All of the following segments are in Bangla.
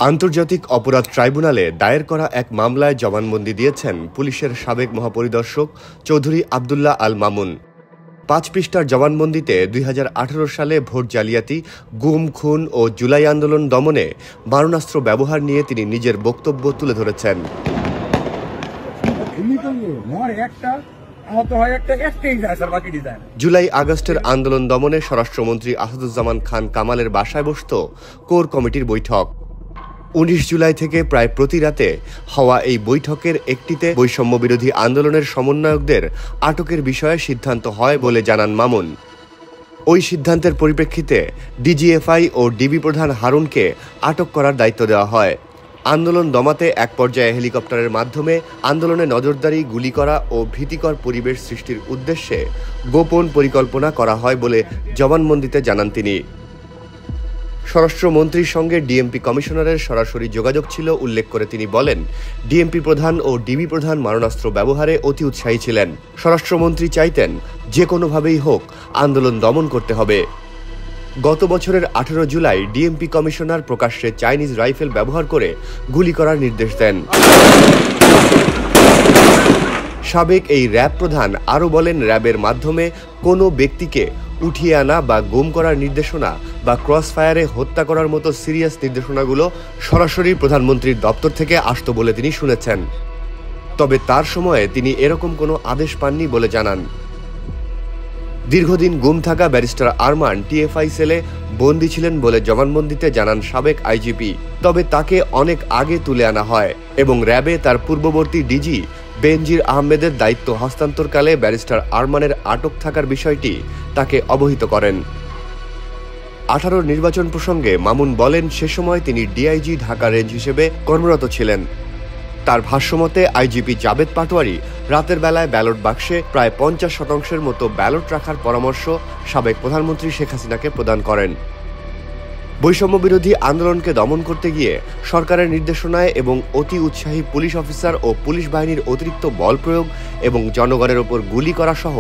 আন্তর্জাতিক অপরাধ ট্রাইব্যুনালে দায়ের করা এক মামলায় জবানবন্দি দিয়েছেন পুলিশের সাবেক মহাপরিদর্শক চৌধুরী আব্দুল্লাহ আল মামুন। 5 পৃষ্ঠার জবানবন্দিতে 2018 সালে ভোট জালিয়াতি, গুম, খুন ও জুলাই আন্দোলন দমনে মারণাস্ত্র ব্যবহার নিয়ে তিনি নিজের বক্তব্য তুলে ধরেছেন। জুলাই আগস্টের আন্দোলন দমনে স্বরাষ্ট্রমন্ত্রী আসাদুজ্জামান খান কামালের বাসায় বসত কোর কমিটির বৈঠক। 19 জুলাই থেকে প্রায় প্রতি রাতে হওয়া এই বৈঠকের একটিতে বৈষম্য বিরোধী আন্দোলনের সমন্বয়কদের আটকের বিষয়ে সিদ্ধান্ত হয় বলে জানান মামুন। ওই সিদ্ধান্তের পরিপ্রেক্ষিতে ডিজিএফআই ও ডিবি প্রধান হারুনকে আটক করার দায়িত্ব দেওয়া হয়। আন্দোলন দমাতে এক পর্যায়ে হেলিকপ্টারের মাধ্যমে আন্দোলনে নজরদারি, গুলি করা ও ভীতিকর পরিবেশ সৃষ্টির উদ্দেশ্যে গোপন পরিকল্পনা করা হয় বলে জবানবন্দিতে জানান তিনি। স্বরাষ্ট্রমন্ত্রীর সঙ্গে ডিএমপি কমিশনারের সরাসরি যোগাযোগ ছিল উল্লেখ করে তিনি বলেন, ডিএমপি প্রধান ও ডিবি প্রধান মারণাস্ত্র ব্যবহারে অতি উৎসাহী ছিলেন। স্বরাষ্ট্রমন্ত্রী চাইতেন যে কোনোভাবেই হোক আন্দোলন দমন করতে হবে। গত বছরের 18 জুলাই ডিএমপি কমিশনার প্রকাশ্যে চাইনিজ রাইফেল ব্যবহার করে গুলি করার নির্দেশ দেন। সাবেক এই র্যাব প্রধান আরও বলেন, র্যাবের মাধ্যমে কোনো ব্যক্তিকে উঠিয়ে আনা বা গুম করার নির্দেশনা বা ক্রস ফায়ারে হত্যা করার মতো সিরিয়াস নির্দেশনাগুলো সরাসরি প্রধানমন্ত্রীর দপ্তর থেকে আসতো বলে তিনি শুনেছেন। তবে তার সময়ে তিনি এরকম কোনো আদেশ পাননি বলে জানান। দীর্ঘদিন গুম থাকা ব্যারিস্টার আরমান টিএফআই সেলে বন্দী ছিলেন বলে জবানবন্দিতে জানান সাবেক আইজিপি। তবে তাকে অনেক আগে তুলে আনা হয় এবং র্যাবে তার পূর্ববর্তী ডিজি বেনজির আহমেদের দায়িত্ব হস্তান্তরকালে ব্যারিস্টার আরমানের আটক থাকার বিষয়টি তাকে অবহিত করেন। 18 নির্বাচন প্রসঙ্গে মামুন বলেন, সে সময় তিনি ডিআইজি ঢাকা রেঞ্জ হিসেবে কর্মরত ছিলেন। তার ভাষ্যমতে আইজিপি জাবেদ পাটোয়ারি রাতের বেলায় ব্যালট বাক্সে প্রায় 50% মতো ব্যালট রাখার পরামর্শ সাবেক প্রধানমন্ত্রী শেখ হাসিনাকে প্রদান করেন। বৈষম্য বিরোধী আন্দোলনকে দমন করতে গিয়ে সরকারের নির্দেশনায় এবং অতি উৎসাহী পুলিশ অফিসার ও পুলিশ বাহিনীর অতিরিক্ত বল প্রয়োগ এবং জনগণের ওপর গুলি করা সহ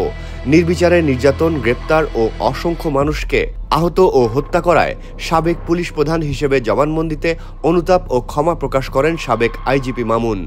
নির্বিচারে নির্যাতন, গ্রেপ্তার ও অসংখ্য মানুষকে আহত ও হত্যা করায় সাবেক পুলিশ প্রধান হিসেবে জবানবন্দিতে অনুতাপ ও ক্ষমা প্রকাশ করেন সাবেক আইজিপি মামুন।